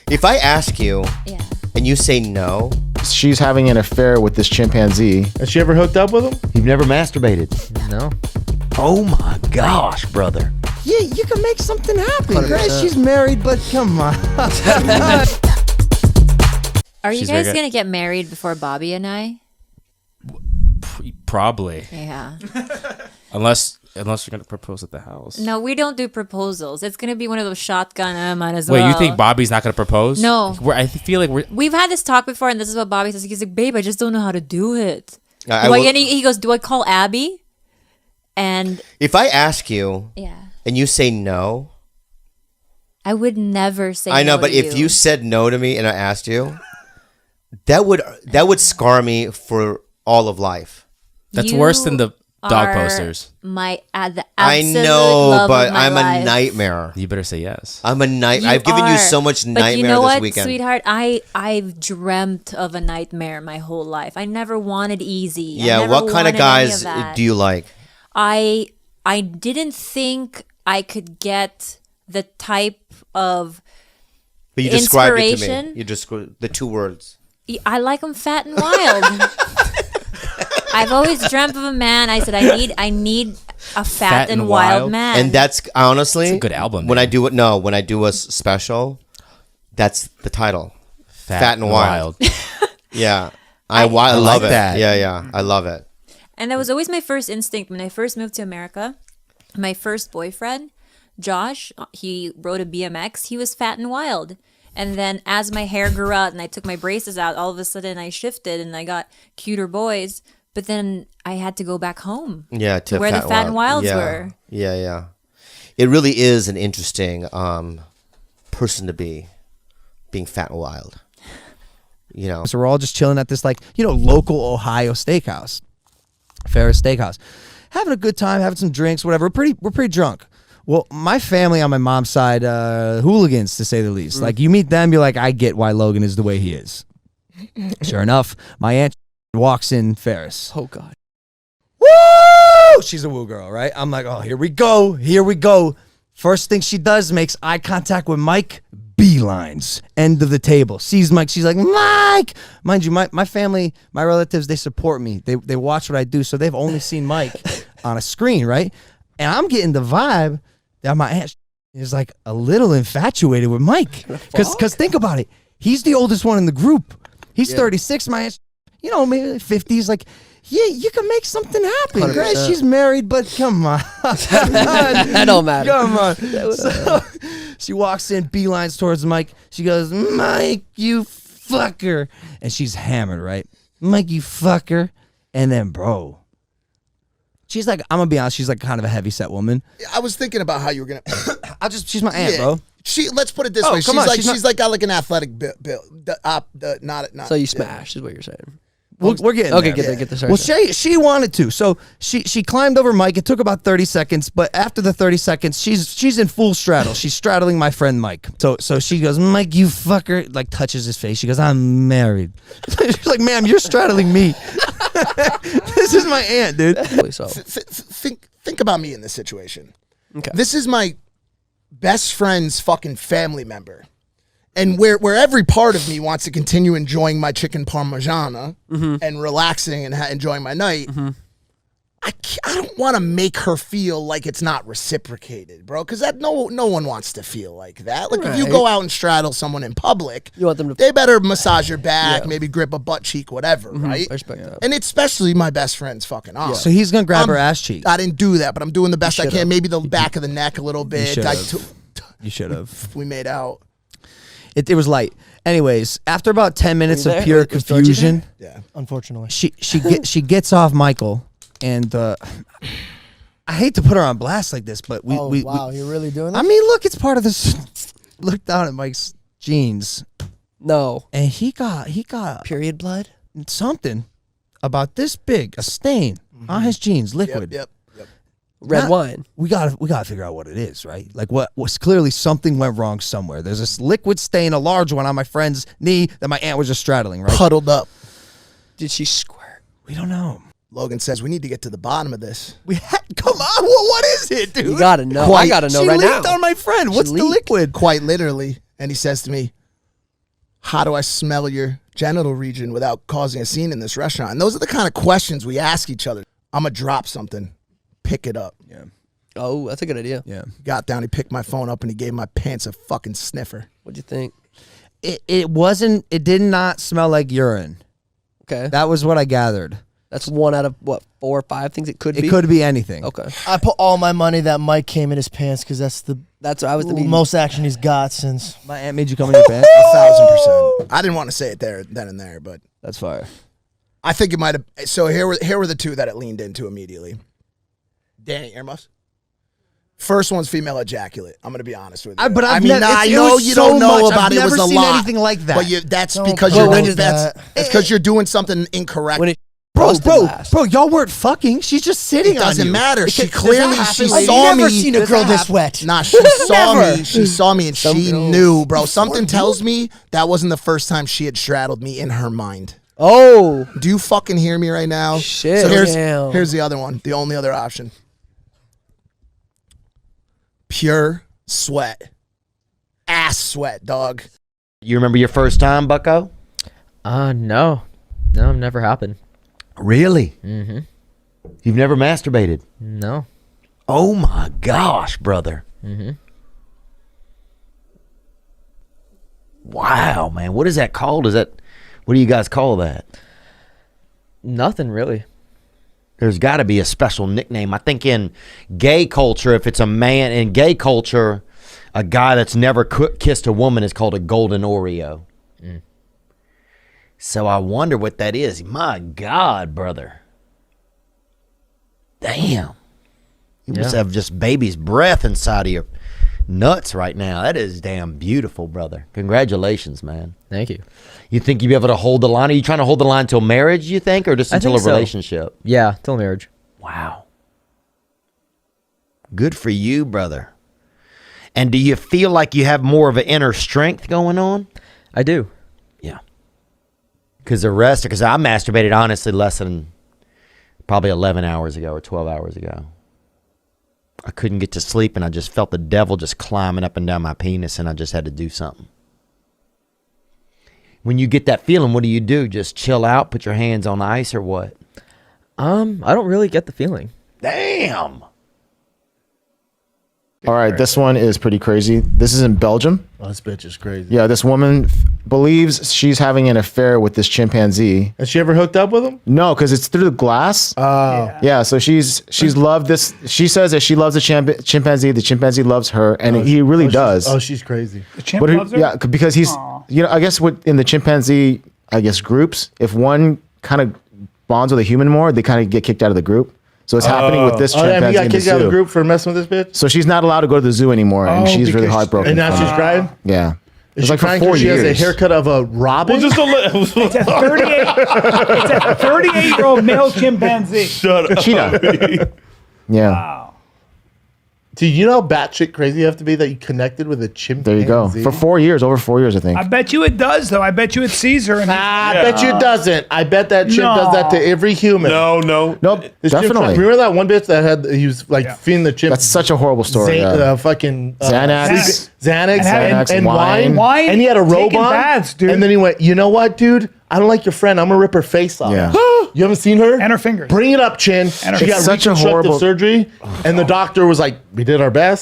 If I ask you and you say no, she's having an affair with this chimpanzee. Has she ever hooked up with him? You've never masturbated? No. Oh my gosh, brother. Yeah, you can make something happen. Grace, she's married, but come on. Are you guys going to get married before Bobby and I? Probably. Yeah. Unless you're going to propose at the house. No, we don't do proposals. It's going to be one of those shotgun, might as well. Wait, you think Bobby's not going to propose? No. I feel like we've had this talk before, and this is what Bobby says. He's like, babe, I just don't know how to do it. And he goes, do I call Abby? And if I ask you and you say no, I would never say no. I know, but if you said no to me and I asked you, that would scar me for all of life. That's worse than the dog posters. The absolute I know, love but of my I'm life. a nightmare. You better say yes. I'm a nightmare. I've given you so much nightmare but you know what, this weekend. Sweetheart? I've dreamt of a nightmare my whole life. I never wanted easy. Yeah, what kind of guys do you like? I didn't think I could get the type of but you described it to inspiration. me. You just the two words. I like them fat and wild. I've always dreamt of a man. I said I need a fat and wild man. And that's honestly a good album. When I do a special, that's the title. Fat and wild. Yeah. I love it. That. Yeah, I love it. And that was always my first instinct when I first moved to America. My first boyfriend, Josh, he rode a BMX. He was fat and wild. And then as my hair grew out and I took my braces out, all of a sudden I shifted and I got cuter boys. But then I had to go back home. Yeah, to where the fat and wilds were. Yeah. It really is an interesting person to be, being fat and wild. You know. So we're all just chilling at this local Ohio steakhouse. Ferris Steakhouse, having a good time, having some drinks, whatever. We're pretty drunk. Well, my family on my mom's side, hooligans to say the least. Like you meet them, you're like, I get why Logan is the way he is. Sure enough, my aunt walks in Ferris. Oh God, woo! She's a woo girl, right? I'm like, oh, here we go. First thing she does, makes eye contact with Mike. Beelines, end of the table. Sees Mike. She's like, Mike. Mind you, my family, my relatives, they support me. They watch what I do, so they've only seen Mike on a screen, right? And I'm getting the vibe that my aunt is like a little infatuated with Mike. Because think about it. He's the oldest one in the group. He's 36. My aunt, maybe 50s. Like, yeah, you can make something happen. Grace, she's married, but come on. That don't matter. Come on. So, she walks in, beelines towards Mike. She goes, Mike, you fucker. And she's hammered, right? Mike, you fucker. And then, bro, she's like, I'm going to be honest, she's like kind of a heavy-set woman. I was thinking about how you were going to... she's my aunt, bro. Let's put it this way. She's like got like an athletic build. Not. So you smashed is what you're saying. We're getting okay. there. Get this. Well, she wanted to, so she climbed over Mike. It took about 30 seconds, but after the 30 seconds, she's in full straddle. She's straddling my friend Mike. So she goes, Mike, you fucker, like touches his face. She goes, I'm married. She's like, ma'am, you're straddling me. This is my aunt, dude. So think about me in this situation. Okay. This is my best friend's fucking family member. And where every part of me wants to continue enjoying my chicken parmigiana and relaxing and enjoying my night, I don't want to make her feel like it's not reciprocated, bro. Because no one wants to feel like that. Like if you go out and straddle someone in public, you want them to. They better massage your back, maybe grip a butt cheek, whatever, right? I respect that. And it's especially my best friend's fucking off. So he's gonna grab her ass cheek. I didn't do that, but I'm doing the best I can. Maybe the back of the neck a little bit. You should have. We made out. It was light. Anyways, after about 10 minutes of pure confusion, unfortunately, she gets off Michael, and I hate to put her on blast like this, but wow, you're really doing this? I mean, look, it's part of this. Look down at Mike's jeans. No, and he got period blood. Something about this big, a stain on his jeans, liquid. Yep. Red wine. We gotta figure out what it is, right? Like what was clearly something went wrong somewhere. There's this liquid stain, a large one on my friend's knee that my aunt was just straddling, right? Huddled up. Did she squirt? We don't know. Logan says we need to get to the bottom of this. Come on, what is it, dude? You gotta know. I gotta know right now. She leaked on my friend. What's the liquid? Quite literally. And he says to me, how do I smell your genital region without causing a scene in this restaurant? And those are the kind of questions we ask each other. I'm going to drop something. Pick it up. Yeah. Oh, that's a good idea. Yeah. Got down, he picked my phone up, and he gave my pants a fucking sniffer. What'd you think? It did not smell like urine. Okay. That was what I gathered. That's one out of, what, 4 or 5 things it could be? It could be anything. Okay. I put all my money that Mike came in his pants because that's the I was the most action he's got since. My aunt made you come in your pants? 1,000%. I didn't want to say it then and there, but That's fire. I think it might have. So here were the two that it leaned into immediately. Danny, earmuffs. First one's female ejaculate. I'm going to be honest with you. But I I've mean, never- I it know was you so don't know much. about I've it. It was never a seen lot. anything like that. But that's Don't because put you're when doing is that's that? it's because you're doing something incorrect. When it Bro, busted bro, last. bro, y'all weren't fucking. She's just sitting It on doesn't you. matter. She Does that clearly happen? she I've saw never me. seen a Does girl that this happen? wet. Nah, she saw Never. me. She saw me, and she girls- knew, bro. Something tells me that wasn't the first time she had straddled me in her mind. Oh. Do you fucking hear me right now? Shit. So Damn. here's the other one. The only other option. Pure sweat. Ass sweat, dog. You remember your first time, Bucko? No, never happened. Really? Mm-hmm. You've never masturbated? No. Oh my gosh, brother. Mm-hmm. Wow, man. What is that called? What do you guys call that? Nothing really. There's got to be a special nickname. I think in gay culture, if it's a man in gay culture, a guy that's never kissed a woman is called a golden Oreo. Mm. So I wonder what that is. My God, brother. Damn. You must have just baby's breath inside of your nuts right now. That is damn beautiful, brother. Congratulations, man. Thank you. You think you'll be able to hold the line? Are you trying to hold the line until marriage, you think, or just I until think a so. relationship? Yeah, till marriage. Wow. Good for you, brother. And do you feel like you have more of an inner strength going on? I do. Yeah. Because I masturbated honestly less than probably 11 hours ago or 12 hours ago. I couldn't get to sleep and I just felt the devil just climbing up and down my penis and I just had to do something. When you get that feeling, what do? Just chill out, put your hands on ice or what? I don't really get the feeling. Damn. All right, this one is pretty crazy. This is in Belgium. Oh, this bitch is crazy. Yeah, this woman believes she's having an affair with this chimpanzee. Has she ever hooked up with him? No, because it's through the glass. Oh. Yeah, so she's loved this. She says that she loves the chimpanzee. The chimpanzee loves her, and he really does. Oh, she's crazy. The chimp But loves her? yeah, because he's, I guess in the chimpanzee, groups, if one kind of bonds with a human more, they kind of get kicked out of the group. So it's happening with this chimpanzee he got in the kicked out of the zoo. group for messing with this bitch? So she's not allowed to go to the zoo anymore, and she's really heartbroken. And now from she's it. crying? Yeah. Is It's she like for crying 4 'cause she has a years. haircut of a robin? Well, just a little. It's a 38-year-old male chimpanzee. Shut up. Cheetah. Yeah. Wow. Dude, you know how batshit crazy you have to be that you connected with a chimpanzee? There you go. For 4 years, over 4 years, I think. I bet you it does, though. I bet you it sees her. And I bet you it doesn't. I bet that chimp does that to every human. Nope, This chimp- definitely. remember that one bitch that he was like feeding the chimp? That's such a horrible story. yeah. Fucking Xanax. Xanax and wine. Wine, And he had a robe taking on. baths, dude. And then he went, you know what, dude? I don't like your friend. I'm going to rip her face off. Yeah. You haven't seen her? And her fingers. Bring it up, Chin. And her She got It's such a reconstructive horrible- surgery. And the doctor was like, we did our best.